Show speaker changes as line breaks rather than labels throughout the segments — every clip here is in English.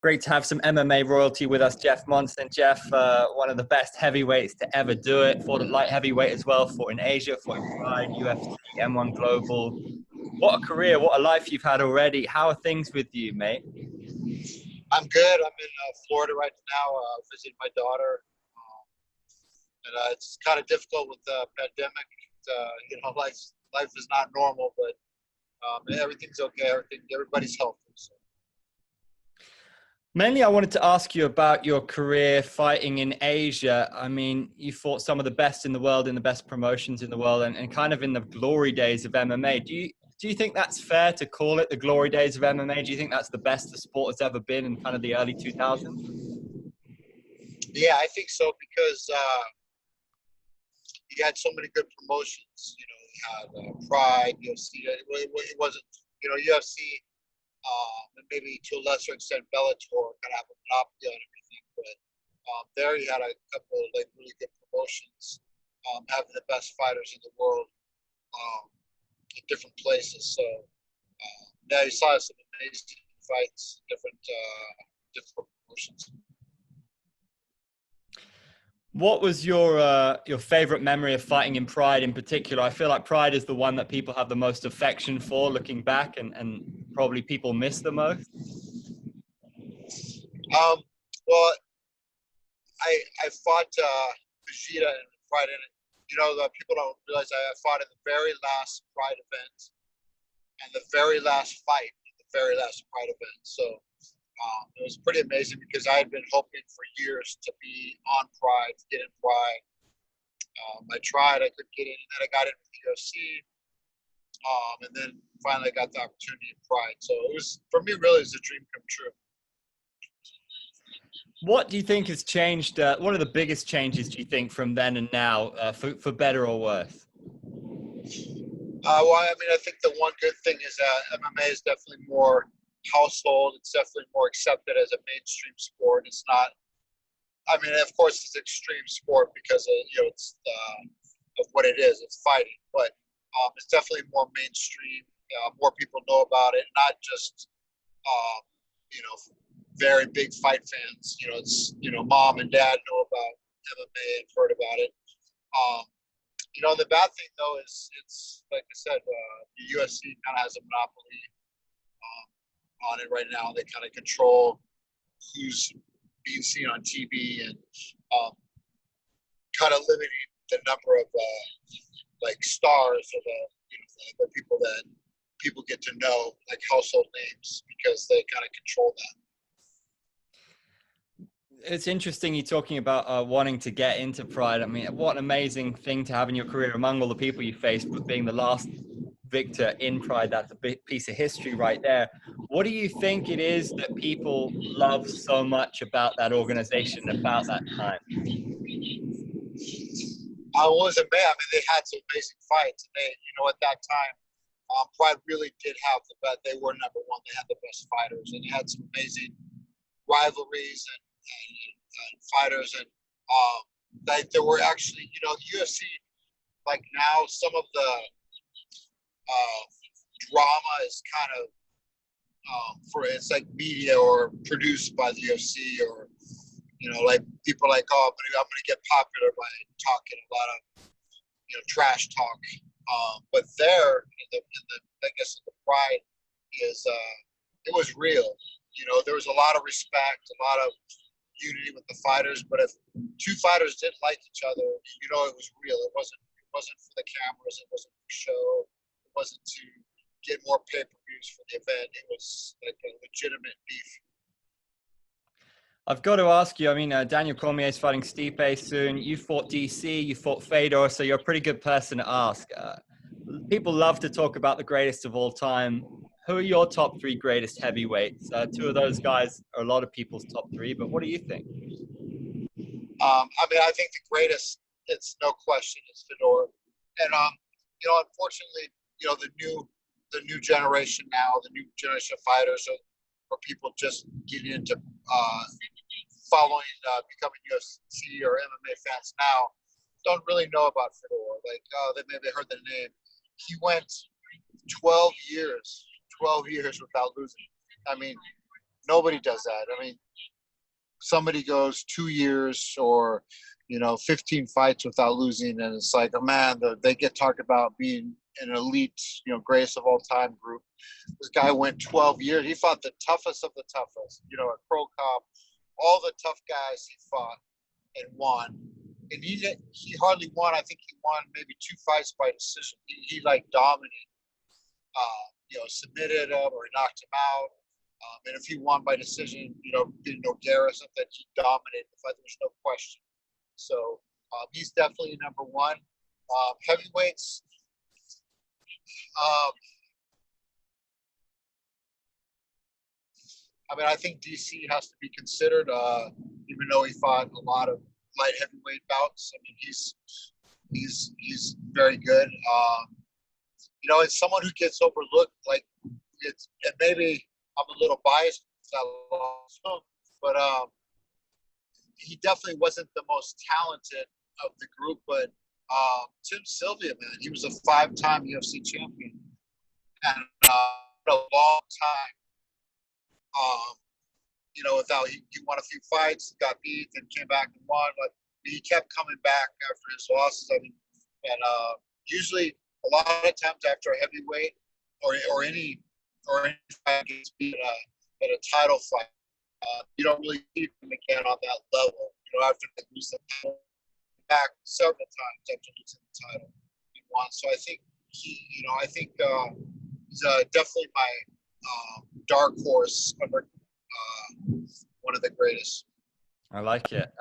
Great to have some MMA royalty with us, Jeff Monson. Jeff, one of the best heavyweights to ever do it. Fought at light heavyweight as well. Fought in Asia, fought in Pride, UFC, M1 Global. What a career, what a life you've had already. How are things with you, mate?
I'm good. I'm in Florida right now, visiting my daughter. And it's kind of difficult with the pandemic. Life is not normal, but everything's okay. Everybody's healthy. So.
Mainly, I wanted to ask you about your career fighting in Asia. I mean, you fought some of the best in the world, in the best promotions in the world, and kind of in the glory days of MMA. Do you think that's fair to call it the glory days of MMA? Do you think that's the best the sport has ever been in kind of the early 2000s?
Yeah, I think so because you had so many good promotions. You had Pride, UFC. It wasn't, UFC. And maybe to a lesser extent Bellator kind of have a monopoly on everything, but there you had a couple of really good promotions, having the best fighters in the world in different places. So now you saw some amazing fights, different promotions.
What was your favorite memory of fighting in Pride in particular? I feel like Pride is the one that people have the most affection for looking back, and probably people miss the most.
Well, I fought Fujita in Pride, and the people don't realize I fought in the very last Pride event and the very last fight in the very last Pride event. So it was pretty amazing because I had been hoping for years to be on Pride, to get in Pride. I tried, I couldn't get in, and then I got in with the UFC, and then finally I got the opportunity in Pride. So it was, for me, really, it was a dream come true.
What do you think has changed? What are the biggest changes, do you think, from then and now, for better or worse?
Well, I mean, I think the one good thing is that MMA is definitely more household. It's definitely more accepted as a mainstream sport. It's not. I mean, of course, it's extreme sport because it's of what it is. It's fighting, but it's definitely more mainstream. More people know about it, not just very big fight fans. It's mom and dad know about MMA and heard about it. The bad thing though is it's like I said, the UFC kind of has a monopoly on it right now. They kind of control who's being seen on TV and kind of limiting the number of stars or the people that people get to know, like household names, because they kind of control that.
It's interesting you talking about wanting to get into Pride. I mean, what an amazing thing to have in your career among all the people you faced, but being the last victor in Pride. That's a big piece of history right there. What do you think it is that people love so much about that organization, about that time?
I wasn't mad. I mean, they had some amazing fights. And at that time, Pride really did have the best. They were number one. They had the best fighters, and they had some amazing rivalries and fighters. And there were actually, the UFC, like now, some of the drama is kind of it's like media or produced by the UFC, or like people are like, oh, I'm gonna get popular by talking a lot of trash talk. But there in the I guess the Pride is it was real. There was a lot of respect, a lot of unity with the fighters. But if two fighters didn't like each other, it was real. It wasn't for the cameras. It wasn't for show. It wasn't to get more pay-per-views for the event. It was like a legitimate beef.
I've got to ask you, I mean, Daniel Cormier is fighting Stipe soon. You fought DC, you fought Fedor, so you're a pretty good person to ask. People love to talk about the greatest of all time. Who are your top three greatest heavyweights? Two of those guys are a lot of people's top three, but what do you think?
I mean, I think the greatest, it's no question, is Fedor. And, unfortunately, the new generation now, the new generation of fighters are people just getting into following, becoming UFC or MMA fans now, don't really know about Fedor. Like, they maybe heard the name. He went 12 years without losing. I mean, Nobody does that. I mean, somebody goes 2 years or 15 fights without losing, and it's like, oh man, they get talked about being an elite, greatest of all time group. This guy went 12 years. He fought the toughest of the toughest, at Pro Cop, all the tough guys he fought and won. And he hardly won. I think he won maybe 2 fights by decision. He like dominated, submitted him or knocked him out. And if he won by decision, being Nogueira or something, he dominated the fight. There's no question. So he's definitely number one. Heavyweights. I think DC has to be considered, even though he fought a lot of light heavyweight bouts. He's very good. It's someone who gets overlooked. Like and maybe I'm a little biased, but he definitely wasn't the most talented of the group. But Sylvia, man, he was a 5-time UFC champion, and a long time. Without he won a few fights, got beat, then came back and won. But he kept coming back after his losses. Usually a lot of times after a heavyweight or any fight gets beat at a title fight, you don't really see him again on that level. After they lose the title, back several times after losing the title, he won. So I think he's definitely my dark horse under one of the greatest.
I like it.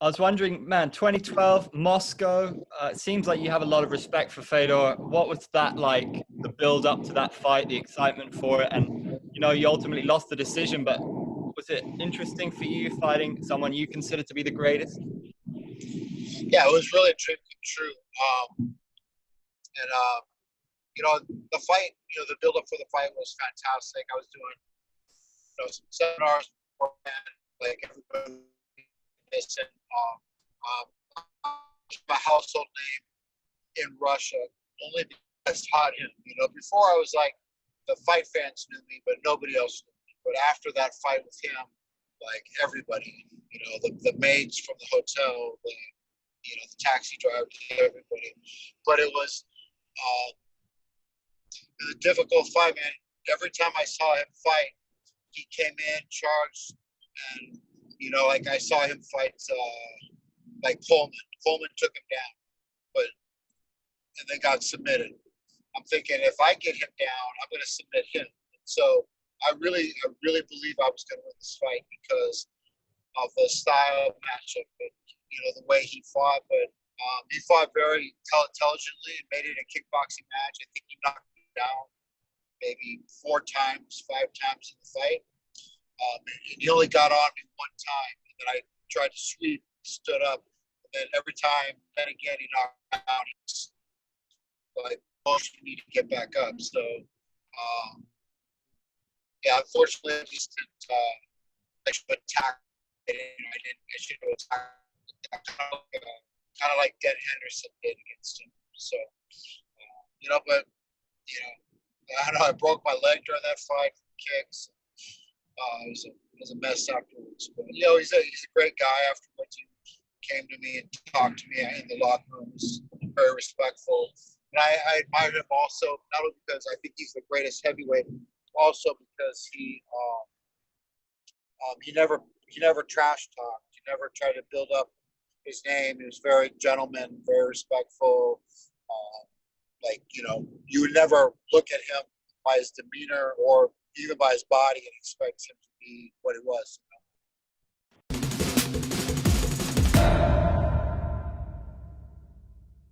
I was wondering, man, 2012 Moscow. It seems like you have a lot of respect for Fedor. What was that like? The build up to that fight, the excitement for it, and you ultimately lost the decision. But was it interesting for you fighting someone you consider to be the greatest?
Yeah, it was really a dream come true. The fight, the build up for the fight was fantastic. I was doing some seminars beforehand, like everybody. My household name in Russia only because I taught him. Before I was like, the fight fans knew me, but nobody else knew me. But after that fight with him, like everybody, the maids from the hotel, the taxi drivers, everybody. But it was a difficult fight, man. Every time I saw him fight, he came in, charged, and like I saw him fight like Coleman. Coleman took him down, and then got submitted. I'm thinking, if I get him down, I'm going to submit him. So I really believe I was going to win this fight because of the style of matchup, and the way he fought. But he fought very intelligently and made it a kickboxing match. I think he knocked me down maybe 4 times, 5 times in the fight. And he only got on me 1 time. And then I tried to sweep, stood up, and then every time, then again, he knocked me down. He's like, you need to get back up. So, unfortunately, I just didn't. I should attack. I should have attacked. Kind of like Dan Henderson did against him. So, but I know I broke my leg during that fight from kicks. It was a mess afterwards. But he's a great guy. Afterwards, he came to me and talked to me in the locker room. He was very respectful. And I admire him also, not only because I think he's the greatest heavyweight, also because he never trash talked. He never tried to build up his name. He was very gentleman, very respectful. You would never look at him by his demeanor or even by his body and expect him to be what he was.